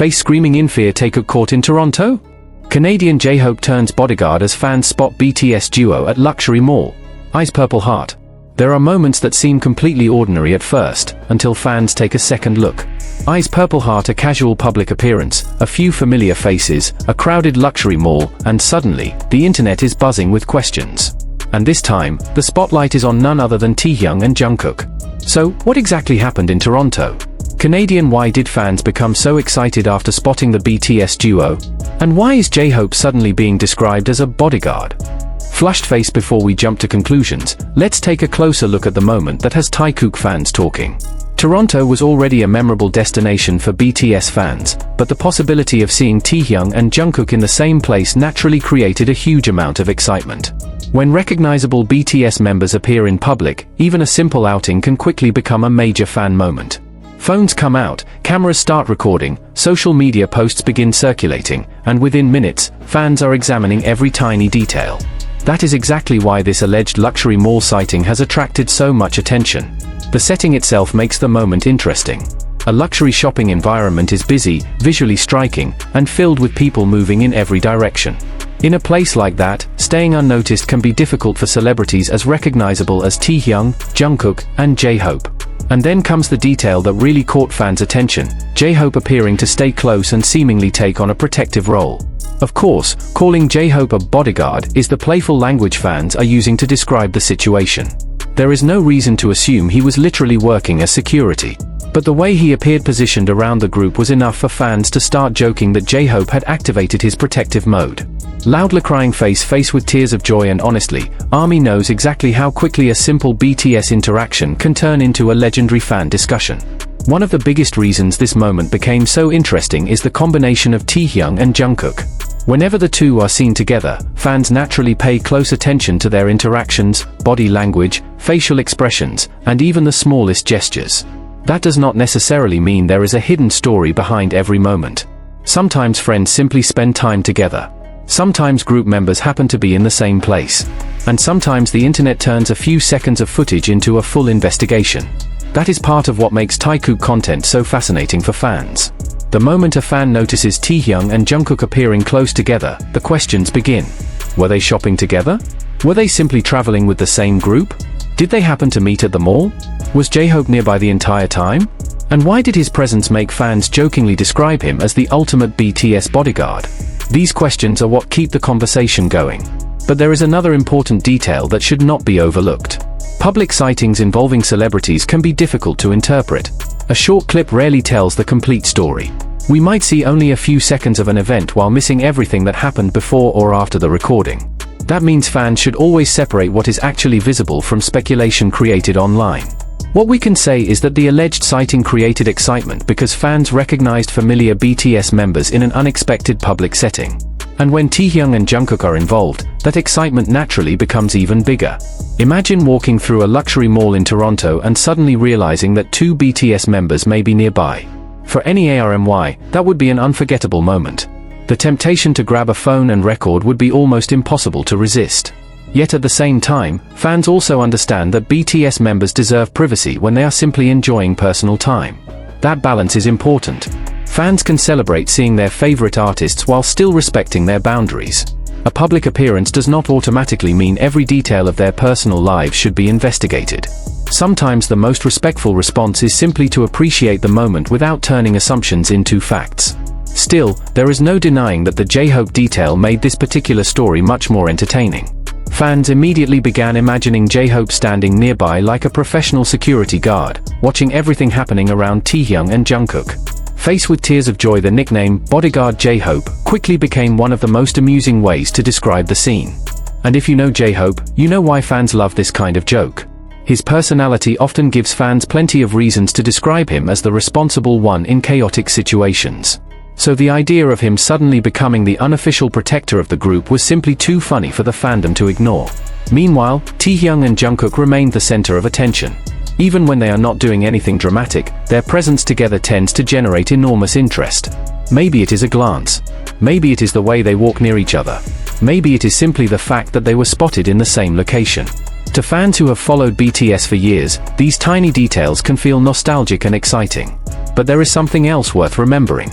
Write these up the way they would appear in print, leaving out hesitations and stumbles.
Face screaming in fear, Taekook caught in Toronto? Canadian JHope turns bodyguard as fans spot BTS duo at luxury mall. Eyes Purple Heart. There are moments that seem completely ordinary at first, until fans take a second look. Eyes Purple Heart, a casual public appearance, a few familiar faces, a crowded luxury mall, and suddenly, the internet is buzzing with questions. And this time, the spotlight is on none other than Taehyung and Jungkook. So, what exactly happened in Toronto? Canadian, why did fans become so excited after spotting the BTS duo? And why is JHope suddenly being described as a bodyguard? Flushed face. Before we jump to conclusions, let's take a closer look at the moment that has Taekook fans talking. Toronto was already a memorable destination for BTS fans, but the possibility of seeing Taehyung and Jungkook in the same place naturally created a huge amount of excitement. When recognizable BTS members appear in public, even a simple outing can quickly become a major fan moment. Phones come out, cameras start recording, social media posts begin circulating, and within minutes, fans are examining every tiny detail. That is exactly why this alleged luxury mall sighting has attracted so much attention. The setting itself makes the moment interesting. A luxury shopping environment is busy, visually striking, and filled with people moving in every direction. In a place like that, staying unnoticed can be difficult for celebrities as recognizable as Taehyung, Jungkook, and JHope. And then comes the detail that really caught fans' attention, JHope appearing to stay close and seemingly take on a protective role. Of course, calling JHope a bodyguard is the playful language fans are using to describe the situation. There is no reason to assume he was literally working as security. But the way he appeared positioned around the group was enough for fans to start joking that JHope had activated his protective mode. Loudly crying face with tears of joy, and honestly, ARMY knows exactly how quickly a simple BTS interaction can turn into a legendary fan discussion. One of the biggest reasons this moment became so interesting is the combination of Taehyung and Jungkook. Whenever the two are seen together, fans naturally pay close attention to their interactions, body language, facial expressions, and even the smallest gestures. That does not necessarily mean there is a hidden story behind every moment. Sometimes friends simply spend time together. Sometimes group members happen to be in the same place. And sometimes the internet turns a few seconds of footage into a full investigation. That is part of what makes Taekook content so fascinating for fans. The moment a fan notices Taehyung and Jungkook appearing close together, the questions begin. Were they shopping together? Were they simply traveling with the same group? Did they happen to meet at the mall? Was JHope nearby the entire time? And why did his presence make fans jokingly describe him as the ultimate BTS bodyguard? These questions are what keep the conversation going. But there is another important detail that should not be overlooked. Public sightings involving celebrities can be difficult to interpret. A short clip rarely tells the complete story. We might see only a few seconds of an event while missing everything that happened before or after the recording. That means fans should always separate what is actually visible from speculation created online. What we can say is that the alleged sighting created excitement because fans recognized familiar BTS members in an unexpected public setting. And when Taehyung and Jungkook are involved, that excitement naturally becomes even bigger. Imagine walking through a luxury mall in Toronto and suddenly realizing that two BTS members may be nearby. For any ARMY, that would be an unforgettable moment. The temptation to grab a phone and record would be almost impossible to resist. Yet at the same time, fans also understand that BTS members deserve privacy when they are simply enjoying personal time. That balance is important. Fans can celebrate seeing their favorite artists while still respecting their boundaries. A public appearance does not automatically mean every detail of their personal lives should be investigated. Sometimes the most respectful response is simply to appreciate the moment without turning assumptions into facts. Still, there is no denying that the JHope detail made this particular story much more entertaining. Fans immediately began imagining JHope standing nearby like a professional security guard, watching everything happening around Taehyung and Jungkook. Faced with tears of joy, the nickname Bodyguard JHope quickly became one of the most amusing ways to describe the scene. And if you know JHope, you know why fans love this kind of joke. His personality often gives fans plenty of reasons to describe him as the responsible one in chaotic situations. So the idea of him suddenly becoming the unofficial protector of the group was simply too funny for the fandom to ignore. Meanwhile, Taehyung and Jungkook remained the center of attention. Even when they are not doing anything dramatic, their presence together tends to generate enormous interest. Maybe it is a glance. Maybe it is the way they walk near each other. Maybe it is simply the fact that they were spotted in the same location. To fans who have followed BTS for years, these tiny details can feel nostalgic and exciting. But there is something else worth remembering.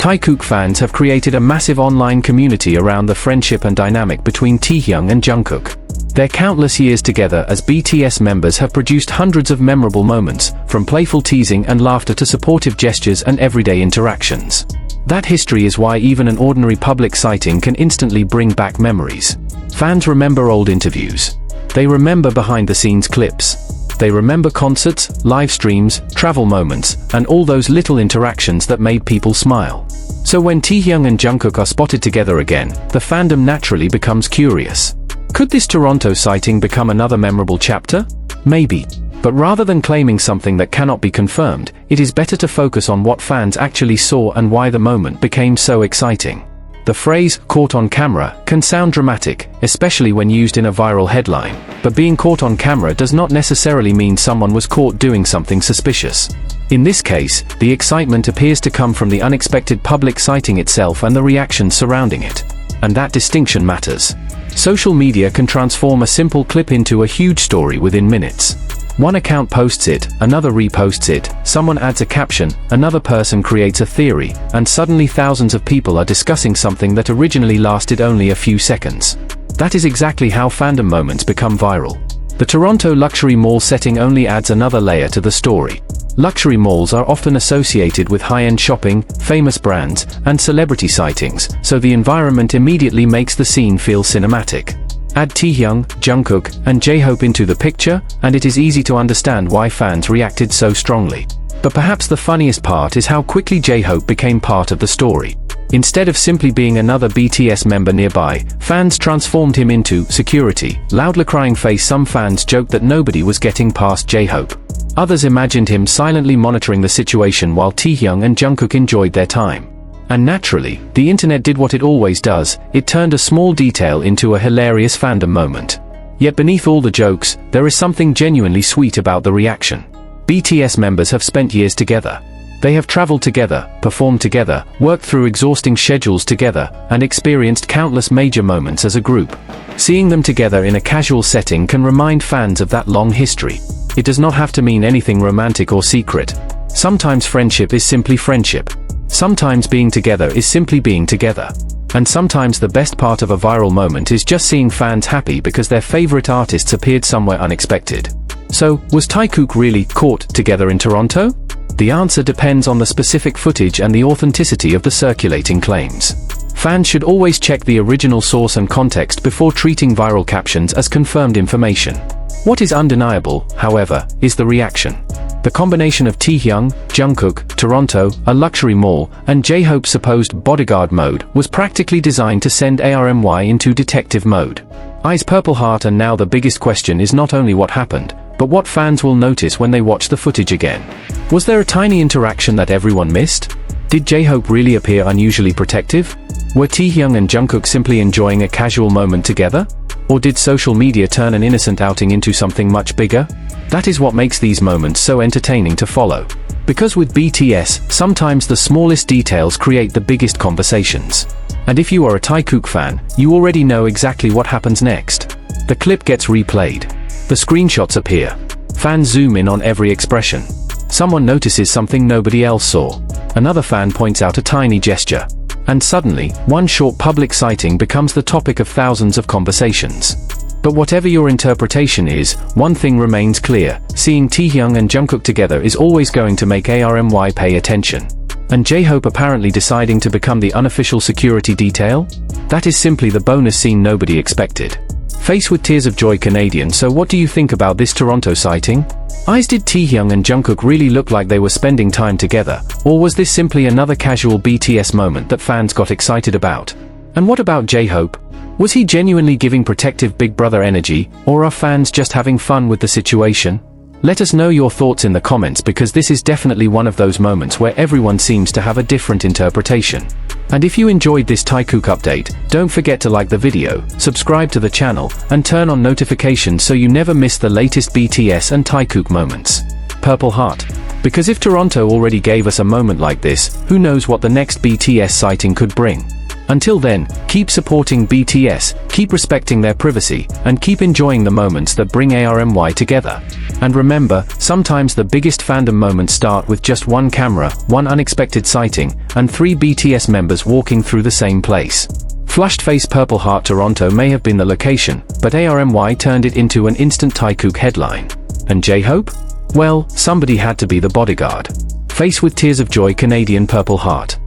Taekook fans have created a massive online community around the friendship and dynamic between Taehyung and Jungkook. Their countless years together as BTS members have produced hundreds of memorable moments, from playful teasing and laughter to supportive gestures and everyday interactions. That history is why even an ordinary public sighting can instantly bring back memories. Fans remember old interviews. They remember behind-the-scenes clips. They remember concerts, live streams, travel moments, and all those little interactions that made people smile. So when Taehyung and Jungkook are spotted together again, the fandom naturally becomes curious. Could this Toronto sighting become another memorable chapter? Maybe. But rather than claiming something that cannot be confirmed, it is better to focus on what fans actually saw and why the moment became so exciting. The phrase, "caught on camera," can sound dramatic, especially when used in a viral headline, but being caught on camera does not necessarily mean someone was caught doing something suspicious. In this case, the excitement appears to come from the unexpected public sighting itself and the reactions surrounding it. And that distinction matters. Social media can transform a simple clip into a huge story within minutes. One account posts it, another reposts it, someone adds a caption, another person creates a theory, and suddenly thousands of people are discussing something that originally lasted only a few seconds. That is exactly how fandom moments become viral. The Toronto luxury mall setting only adds another layer to the story. Luxury malls are often associated with high-end shopping, famous brands, and celebrity sightings, so the environment immediately makes the scene feel cinematic. Add Taehyung, Jungkook, and JHope into the picture, and it is easy to understand why fans reacted so strongly. But perhaps the funniest part is how quickly JHope became part of the story. Instead of simply being another BTS member nearby, fans transformed him into security. Loudly crying face. Some fans joked that nobody was getting past JHope. Others imagined him silently monitoring the situation while Taehyung and Jungkook enjoyed their time. And naturally, the internet did what it always does, it turned a small detail into a hilarious fandom moment. Yet beneath all the jokes, there is something genuinely sweet about the reaction. BTS members have spent years together. They have traveled together, performed together, worked through exhausting schedules together, and experienced countless major moments as a group. Seeing them together in a casual setting can remind fans of that long history. It does not have to mean anything romantic or secret. Sometimes friendship is simply friendship. Sometimes being together is simply being together. And sometimes the best part of a viral moment is just seeing fans happy because their favorite artists appeared somewhere unexpected. So, was Taekook really caught together in Toronto? The answer depends on the specific footage and the authenticity of the circulating claims. Fans should always check the original source and context before treating viral captions as confirmed information. What is undeniable, however, is the reaction. The combination of Taehyung, Jungkook, Toronto, a luxury mall, and JHope's supposed bodyguard mode was practically designed to send ARMY into detective mode. Eyes purple heart. And now the biggest question is not only what happened, but what fans will notice when they watch the footage again. Was there a tiny interaction that everyone missed? Did JHope really appear unusually protective? Were Taehyung and Jungkook simply enjoying a casual moment together? Or did social media turn an innocent outing into something much bigger? That is what makes these moments so entertaining to follow. Because with BTS, sometimes the smallest details create the biggest conversations. And if you are a Taekook fan, you already know exactly what happens next. The clip gets replayed. The screenshots appear. Fans zoom in on every expression. Someone notices something nobody else saw. Another fan points out a tiny gesture. And suddenly, one short public sighting becomes the topic of thousands of conversations. But whatever your interpretation is, one thing remains clear: seeing Taehyung and Jungkook together is always going to make ARMY pay attention. And JHope apparently deciding to become the unofficial security detail? That is simply the bonus scene nobody expected. Face with tears of joy Canadian. So what do you think about this Toronto sighting? Eyes, did Taehyung and Jungkook really look like they were spending time together, or was this simply another casual BTS moment that fans got excited about? And what about JHope? Was he genuinely giving protective big brother energy, or are fans just having fun with the situation? Let us know your thoughts in the comments, because this is definitely one of those moments where everyone seems to have a different interpretation. And if you enjoyed this Taekook update, don't forget to like the video, subscribe to the channel, and turn on notifications so you never miss the latest BTS and Taekook moments. Purple heart. Because if Toronto already gave us a moment like this, who knows what the next BTS sighting could bring? Until then, keep supporting BTS, keep respecting their privacy, and keep enjoying the moments that bring ARMY together. And remember, sometimes the biggest fandom moments start with just one camera, one unexpected sighting, and 3 BTS members walking through the same place. Flushed Face Purple Heart Toronto may have been the location, but ARMY turned it into an instant Taekook headline. And JHope? Well, somebody had to be the bodyguard. Face with tears of joy Canadian Purple Heart.